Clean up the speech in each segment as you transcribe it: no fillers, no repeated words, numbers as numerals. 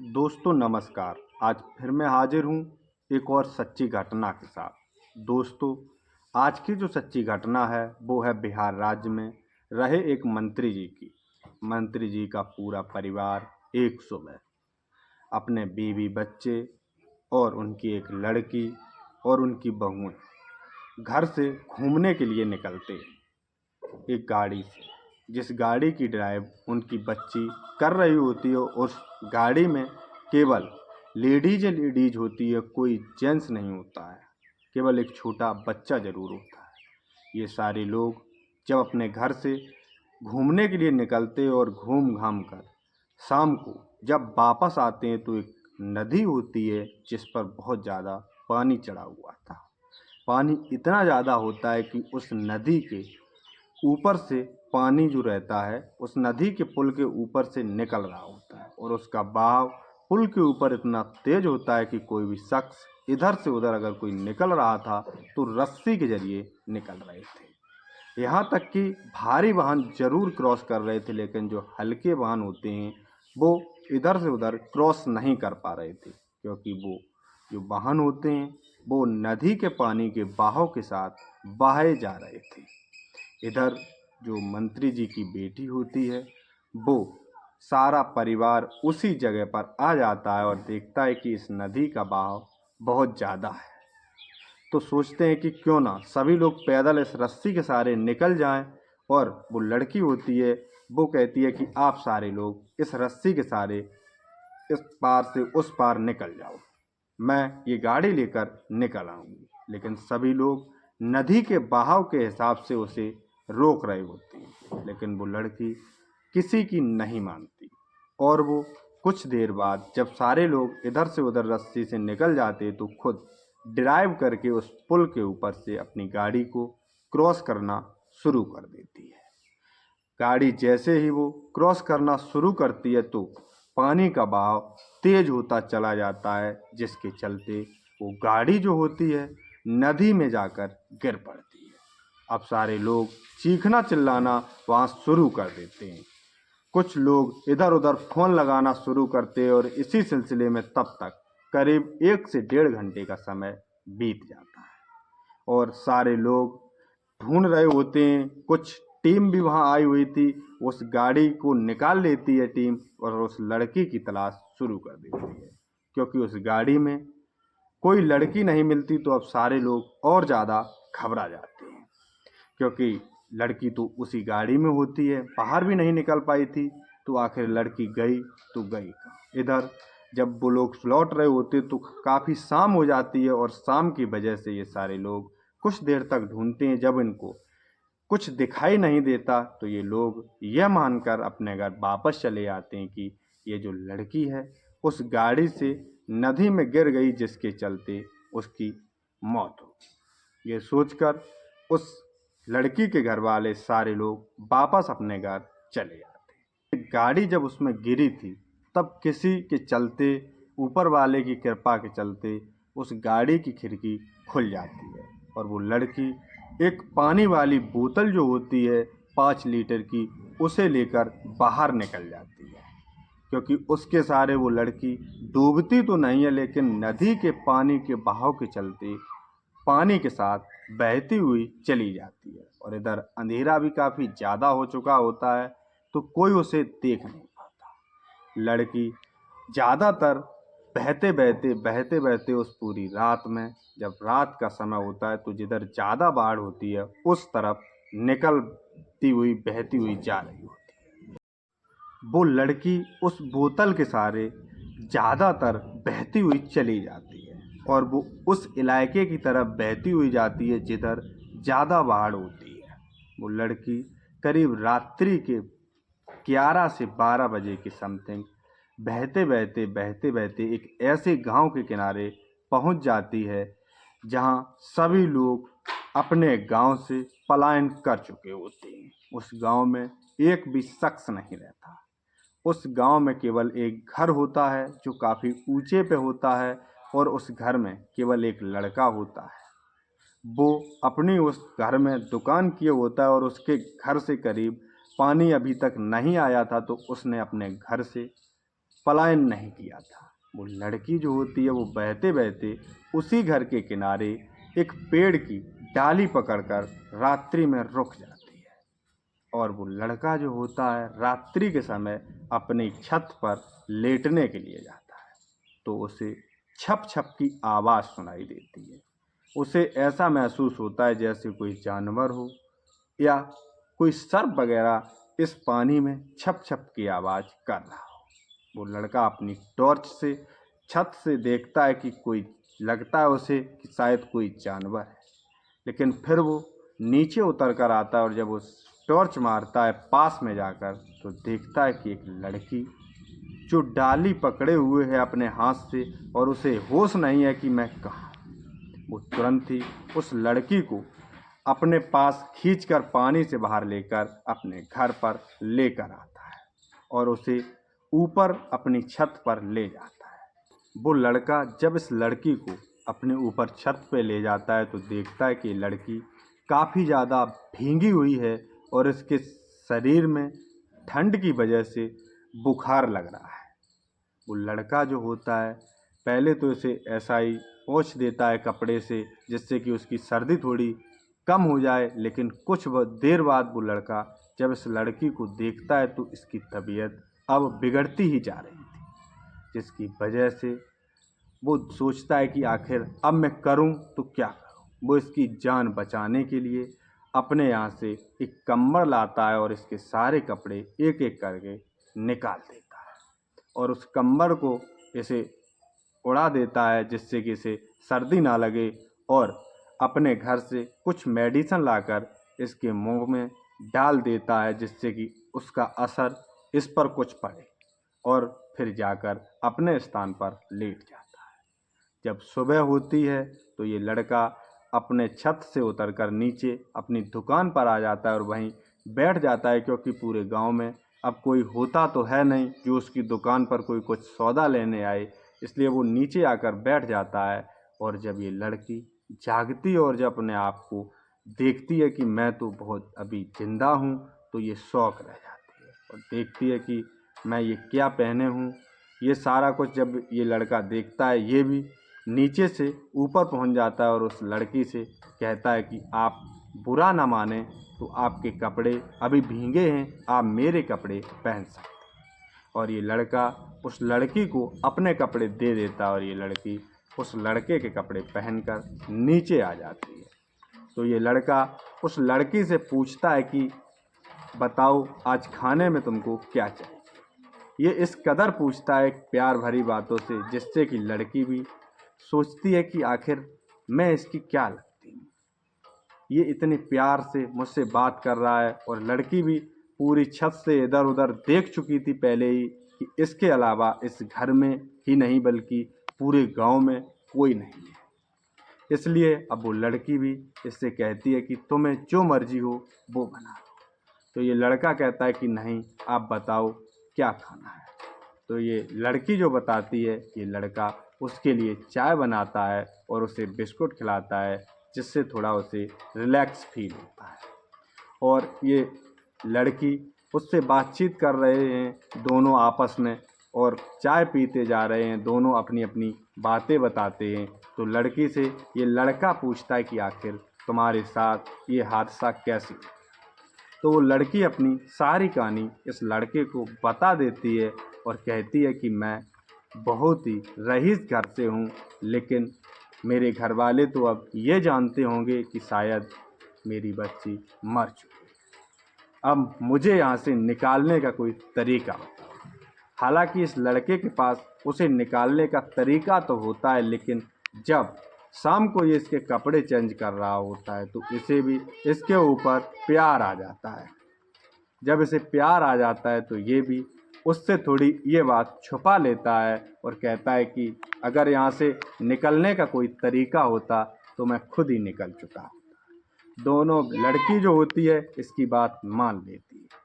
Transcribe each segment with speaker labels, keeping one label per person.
Speaker 1: दोस्तों नमस्कार। आज फिर मैं हाजिर हूँ एक और सच्ची घटना के साथ। दोस्तों, आज की जो सच्ची घटना है वो है बिहार राज्य में रहे एक मंत्री जी की। मंत्री जी का पूरा परिवार एक सुबह अपने बीवी बच्चे और उनकी एक लड़की और उनकी बहुएं घर से घूमने के लिए निकलते एक गाड़ी से, जिस गाड़ी की ड्राइव उनकी बच्ची कर रही होती है। उस गाड़ी में केवल लेडीज होती है, कोई जेंट्स नहीं होता है, केवल एक छोटा बच्चा ज़रूर होता है। ये सारे लोग जब अपने घर से घूमने के लिए निकलते और घूम घाम कर शाम को जब वापस आते हैं तो एक नदी होती है जिस पर बहुत ज़्यादा पानी चढ़ा हुआ था। पानी इतना ज़्यादा होता है कि उस नदी के ऊपर से पानी जो रहता है उस नदी के पुल के ऊपर से निकल रहा होता है और उसका बहाव पुल के ऊपर इतना तेज होता है कि कोई भी शख्स इधर से उधर अगर कोई निकल रहा था तो रस्सी के जरिए निकल रहे थे। यहाँ तक कि भारी वाहन जरूर क्रॉस कर रहे थे, लेकिन जो हल्के वाहन होते हैं वो इधर से उधर क्रॉस नहीं कर पा रहे थे, क्योंकि वो जो वाहन होते हैं वो नदी के पानी के बहाव के साथ बहाए जा रहे थे। इधर जो मंत्री जी की बेटी होती है वो सारा परिवार उसी जगह पर आ जाता है और देखता है कि इस नदी का बहाव बहुत ज़्यादा है। तो सोचते हैं कि क्यों ना सभी लोग पैदल इस रस्सी के सहारे निकल जाएं, और वो लड़की होती है वो कहती है कि आप सारे लोग इस रस्सी के सहारे इस पार से उस पार निकल जाओ, मैं ये गाड़ी लेकर निकल आऊँगी। लेकिन सभी लोग नदी के बहाव के हिसाब से उसे रोक रहे होते हैं, लेकिन वो लड़की किसी की नहीं मानती। और वो कुछ देर बाद जब सारे लोग इधर से उधर रस्सी से निकल जाते तो खुद ड्राइव करके उस पुल के ऊपर से अपनी गाड़ी को क्रॉस करना शुरू कर देती है। गाड़ी जैसे ही वो क्रॉस करना शुरू करती है तो पानी का बहाव तेज होता चला जाता है, जिसके चलते वो गाड़ी जो होती है नदी में जाकर गिर पड़ती है। अब सारे लोग चीखना चिल्लाना वहाँ शुरू कर देते हैं। कुछ लोग इधर उधर फ़ोन लगाना शुरू करते हैं और इसी सिलसिले में तब तक करीब 1 से 1.5 घंटे का समय बीत जाता है और सारे लोग ढूंढ रहे होते हैं। कुछ टीम भी वहां आई हुई थी, उस गाड़ी को निकाल लेती है टीम और उस लड़की की तलाश शुरू कर देती है, क्योंकि उस गाड़ी में कोई लड़की नहीं मिलती। तो अब सारे लोग और ज़्यादा घबरा जाते हैं, क्योंकि लड़की तो उसी गाड़ी में होती है, बाहर भी नहीं निकल पाई थी। तो आखिर लड़की गई तो गई कहाँ। इधर जब वो लोग लौट रहे होते तो काफ़ी शाम हो जाती है और शाम की वजह से ये सारे लोग कुछ देर तक ढूंढते हैं। जब इनको कुछ दिखाई नहीं देता तो ये लोग यह मानकर अपने घर वापस चले आते हैं कि ये जो लड़की है उस गाड़ी से नदी में गिर गई, जिसके चलते उसकी मौत हो। ये सोचकर उस लड़की के घर वाले सारे लोग वापस अपने घर चले आते हैं। गाड़ी जब उसमें गिरी थी तब किसी के चलते, ऊपर वाले की कृपा के चलते, उस गाड़ी की खिड़की खुल जाती है और वो लड़की एक पानी वाली बोतल जो होती है 5 लीटर की, उसे लेकर बाहर निकल जाती है, क्योंकि उसके सहारे वो लड़की डूबती तो नहीं है, लेकिन नदी के पानी के बहाव के चलते पानी के साथ बहती हुई चली जाती है। और इधर अंधेरा भी काफ़ी ज़्यादा हो चुका होता है तो कोई उसे देख नहीं पाता। लड़की ज़्यादातर बहते बहते उस पूरी रात में, जब रात का समय होता है तो जिधर ज़्यादा बाढ़ होती है उस तरफ निकलती हुई बहती हुई जा रही होती है। वो लड़की उस बोतल के सहारे ज़्यादातर बहती हुई चली जाती है और वो उस इलाके की तरफ बहती हुई जाती है जिधर ज़्यादा बाढ़ होती है। वो लड़की करीब रात्रि के 11 से 12 बजे के समथिंग बहते बहते एक ऐसे गांव के किनारे पहुंच जाती है जहां सभी लोग अपने गांव से पलायन कर चुके होते हैं। उस गांव में एक भी शख्स नहीं रहता। उस गांव में केवल एक घर होता है जो काफ़ी ऊंचे पे होता है और उस घर में केवल एक लड़का होता है। वो अपनी उस घर में दुकान किए होता है और उसके घर से करीब पानी अभी तक नहीं आया था, तो उसने अपने घर से पलायन नहीं किया था। वो लड़की जो होती है वो बहते बहते उसी घर के किनारे एक पेड़ की डाली पकड़कर रात्रि में रुक जाती है और वो लड़का जो होता है रात्रि के समय अपनी छत पर लेटने के लिए जाता है तो उसे छप छप की आवाज़ सुनाई देती है। उसे ऐसा महसूस होता है जैसे कोई जानवर हो या कोई सर्प वगैरह इस पानी में छप छप की आवाज़ कर रहा हो। वो लड़का अपनी टॉर्च से छत से देखता है कि कोई लगता है उसे कि शायद कोई जानवर है, लेकिन फिर वो नीचे उतर कर आता है और जब वो टॉर्च मारता है पास में जाकर तो देखता है कि एक लड़की जो डाली पकड़े हुए है अपने हाथ से और उसे होश नहीं है कि मैं कहाँ। वो तुरंत ही उस लड़की को अपने पास खींचकर पानी से बाहर लेकर अपने घर पर लेकर आता है और उसे ऊपर अपनी छत पर ले जाता है। वो लड़का जब इस लड़की को अपने ऊपर छत पे ले जाता है तो देखता है कि लड़की काफ़ी ज़्यादा भींगी हुई है और इसके शरीर में ठंड की वजह से बुखार लग रहा है। वो लड़का जो होता है पहले तो इसे ऐसा ही पोंछ देता है कपड़े से जिससे कि उसकी सर्दी थोड़ी कम हो जाए, लेकिन कुछ देर बाद वो लड़का जब इस लड़की को देखता है तो इसकी तबीयत अब बिगड़ती ही जा रही थी, जिसकी वजह से वो सोचता है कि आखिर अब मैं करूं तो क्या करूं। वो इसकी जान बचाने के लिए अपने यहाँ से एक कंबल लाता है और इसके सारे कपड़े एक एक करके निकाल देता है और उस कंबल को इसे उड़ा देता है जिससे कि इसे सर्दी ना लगे और अपने घर से कुछ मेडिसिन लाकर इसके मुंह में डाल देता है जिससे कि उसका असर इस पर कुछ पड़े और फिर जाकर अपने स्थान पर लेट जाता है। जब सुबह होती है तो ये लड़का अपने छत से उतरकर नीचे अपनी दुकान पर आ जाता है और वहीं बैठ जाता है, क्योंकि पूरे गांव में अब कोई होता तो है नहीं जो उसकी दुकान पर कोई कुछ सौदा लेने आए, इसलिए वो नीचे आकर बैठ जाता है। और जब ये लड़की जागती है और जब अपने आप को देखती है कि मैं तो बहुत अभी जिंदा हूँ तो ये शौक रह जाती है और देखती है कि मैं ये क्या पहने हूँ। ये सारा कुछ जब ये लड़का देखता है ये भी नीचे से ऊपर पहुँच जाता है और उस लड़की से कहता है कि आप बुरा ना माने तो आपके कपड़े अभी भीगे हैं, आप मेरे कपड़े पहन सकते हैं। और ये लड़का उस लड़की को अपने कपड़े दे देता है और ये लड़की उस लड़के के कपड़े पहनकर नीचे आ जाती है। तो ये लड़का उस लड़की से पूछता है कि बताओ आज खाने में तुमको क्या चाहिए। ये इस कदर पूछता है प्यार भरी बातों से जिससे कि लड़की भी सोचती है कि आखिर मैं इसकी क्या लगती हूँ, ये इतने प्यार से मुझसे बात कर रहा है। और लड़की भी पूरी छत से इधर उधर देख चुकी थी पहले ही कि इसके अलावा इस घर में ही नहीं बल्कि पूरे गांव में कोई नहीं है, इसलिए अब वो लड़की भी इससे कहती है कि तुम्हें जो मर्जी हो वो बना लो। तो ये लड़का कहता है कि नहीं, आप बताओ क्या खाना है। तो ये लड़की जो बताती है, ये लड़का उसके लिए चाय बनाता है और उसे बिस्कुट खिलाता है जिससे थोड़ा उसे रिलैक्स फील होता है। और ये लड़की उससे बातचीत कर रहे हैं दोनों आपस में और चाय पीते जा रहे हैं, दोनों अपनी अपनी बातें बताते हैं। तो लड़की से ये लड़का पूछता है कि आखिर तुम्हारे साथ ये हादसा कैसे हुआ। तो वो लड़की अपनी सारी कहानी इस लड़के को बता देती है और कहती है कि मैं बहुत ही रईस घर से हूँ, लेकिन मेरे घर वाले तो अब ये जानते होंगे कि शायद मेरी बच्ची मर चुकी है। अब मुझे यहाँ से निकालने का कोई तरीका बताओ। हालांकि इस लड़के के पास उसे निकालने का तरीका तो होता है, लेकिन जब शाम को ये इसके कपड़े चेंज कर रहा होता है तो इसे भी इसके ऊपर प्यार आ जाता है। जब इसे प्यार आ जाता है तो ये भी उससे थोड़ी ये बात छुपा लेता है और कहता है कि अगर यहाँ से निकलने का कोई तरीका होता तो मैं खुद ही निकल चुका। दोनों लड़की जो होती है इसकी बात मान लेती है।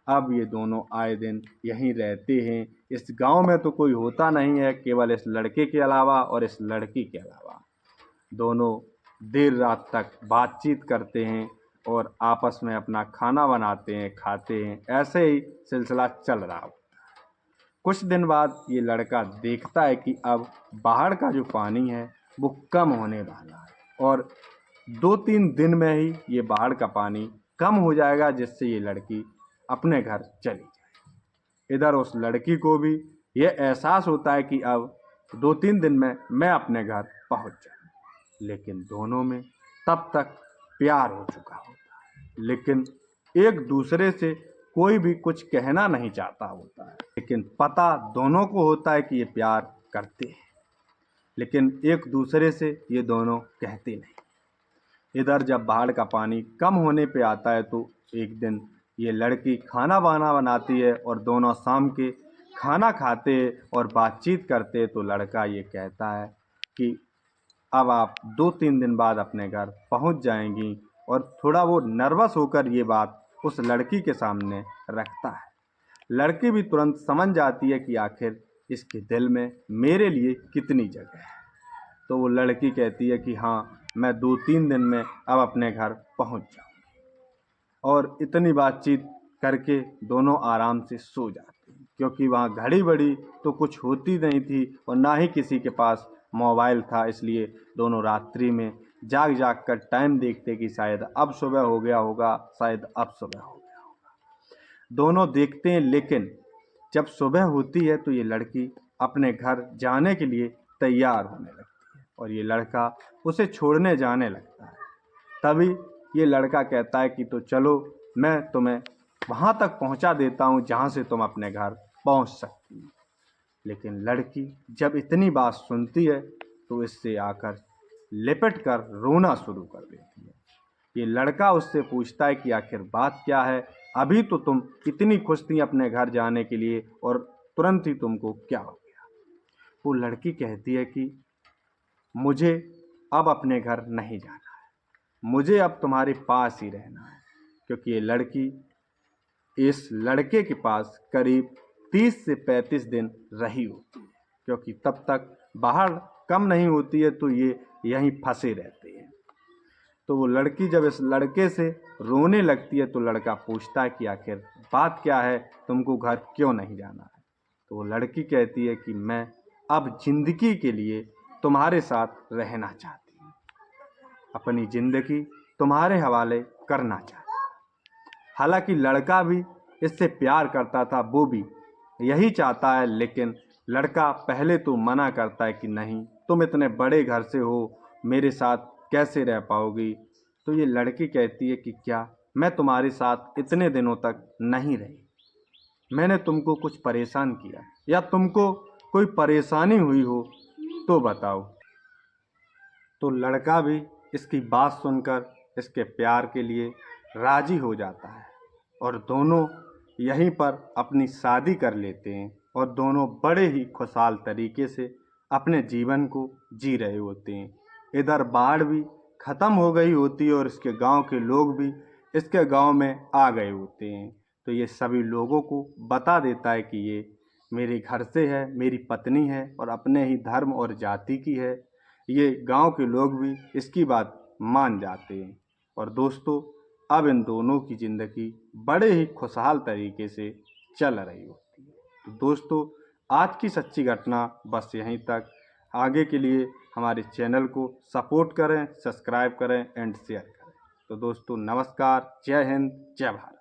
Speaker 1: अब ये दोनों आए दिन यहीं रहते हैं। इस गांव में तो कोई होता नहीं है, केवल इस लड़के के अलावा और इस लड़की के अलावा। दोनों देर रात तक बातचीत करते हैं और आपस में अपना खाना बनाते हैं, खाते हैं। ऐसे ही सिलसिला चल रहा होता है। कुछ दिन बाद ये लड़का देखता है कि अब बाढ़ का जो पानी है वो कम होने वाला है और 2-3 दिन में ही ये बाढ़ का पानी कम हो जाएगा, जिससे ये लड़की अपने घर चली जाए। इधर उस लड़की को भी ये एहसास होता है कि अब 2-3 दिन में मैं अपने घर पहुंच जाऊँ, लेकिन दोनों में तब तक प्यार हो चुका होता है, लेकिन एक दूसरे से कोई भी कुछ कहना नहीं चाहता होता है, लेकिन पता दोनों को होता है कि ये प्यार करते हैं, लेकिन एक दूसरे से ये दोनों कहते नहीं। इधर जब बाढ़ का पानी कम होने पे आता है तो एक दिन ये लड़की खाना वाना बनाती है और दोनों शाम के खाना खाते और बातचीत करते, तो लड़का ये कहता है कि अब आप 2-3 दिन बाद अपने घर पहुंच जाएंगी, और थोड़ा वो नर्वस होकर ये बात उस लड़की के सामने रखता है। लड़की भी तुरंत समझ जाती है कि आखिर इसके दिल में मेरे लिए कितनी जगह है। तो वो लड़की कहती है कि हाँ, मैं 2-3 दिन में अब अपने घर पहुंच जाऊँ, और इतनी बातचीत करके दोनों आराम से सो जाते हैं, क्योंकि वहाँ घड़ी बड़ी तो कुछ होती नहीं थी और ना ही किसी के पास मोबाइल था, इसलिए दोनों रात्रि में जाग जाग कर टाइम देखते कि शायद अब सुबह हो गया होगा, शायद अब सुबह हो गया होगा। दोनों देखते हैं, लेकिन जब सुबह होती है तो ये लड़की अपने घर जाने के लिए तैयार होने लगती है और ये लड़का उसे छोड़ने जाने लगता है। तभी ये लड़का कहता है कि तो चलो, मैं तुम्हें वहाँ तक पहुँचा देता हूँ जहाँ से तुम अपने घर पहुँच सकती हो। लेकिन लड़की जब इतनी बात सुनती है तो इससे आकर लिपट कर रोना शुरू कर देती है। ये लड़का उससे पूछता है कि आखिर बात क्या है, अभी तो तुम इतनी खुश थी अपने घर जाने के लिए और तुरंत ही तुमको क्या हो गया। वो लड़की कहती है कि मुझे अब अपने घर नहीं जाना है, मुझे अब तुम्हारे पास ही रहना है, क्योंकि ये लड़की इस लड़के के पास करीब 30 से 35 दिन रही होती है, क्योंकि तब तक बाहर कम नहीं होती है तो ये यहीं फंसे रहते हैं। तो वो लड़की जब इस लड़के से रोने लगती है तो लड़का पूछता है कि आखिर बात क्या है, तुमको घर क्यों नहीं जाना है। तो वो लड़की कहती है कि मैं अब जिंदगी के लिए तुम्हारे साथ रहना चाहती हूँ, अपनी ज़िंदगी तुम्हारे हवाले करना चाहती हूँ। हालांकि लड़का भी इससे प्यार करता था, वो भी यही चाहता है, लेकिन लड़का पहले तो मना करता है कि नहीं, तुम इतने बड़े घर से हो, मेरे साथ कैसे रह पाओगी। तो ये लड़की कहती है कि क्या मैं तुम्हारे साथ इतने दिनों तक नहीं रही, मैंने तुमको कुछ परेशान किया या तुमको कोई परेशानी हुई हो तो बताओ। तो लड़का भी इसकी बात सुनकर इसके प्यार के लिए राजी हो जाता है और दोनों यहीं पर अपनी शादी कर लेते हैं और दोनों बड़े ही खुशहाल तरीके से अपने जीवन को जी रहे होते हैं। इधर बाढ़ भी ख़त्म हो गई होती है और इसके गांव के लोग भी इसके गांव में आ गए होते हैं। तो ये सभी लोगों को बता देता है कि ये मेरे घर से है, मेरी पत्नी है और अपने ही धर्म और जाति की है। ये गांव के लोग भी इसकी बात मान जाते हैं और दोस्तों, अब इन दोनों की ज़िंदगी बड़े ही खुशहाल तरीके से चल रही होती है। तो दोस्तों, आज की सच्ची घटना बस यहीं तक। आगे के लिए हमारे चैनल को सपोर्ट करें, सब्सक्राइब करें एंड शेयर करें। तो दोस्तों, नमस्कार, जय हिंद, जय भारत।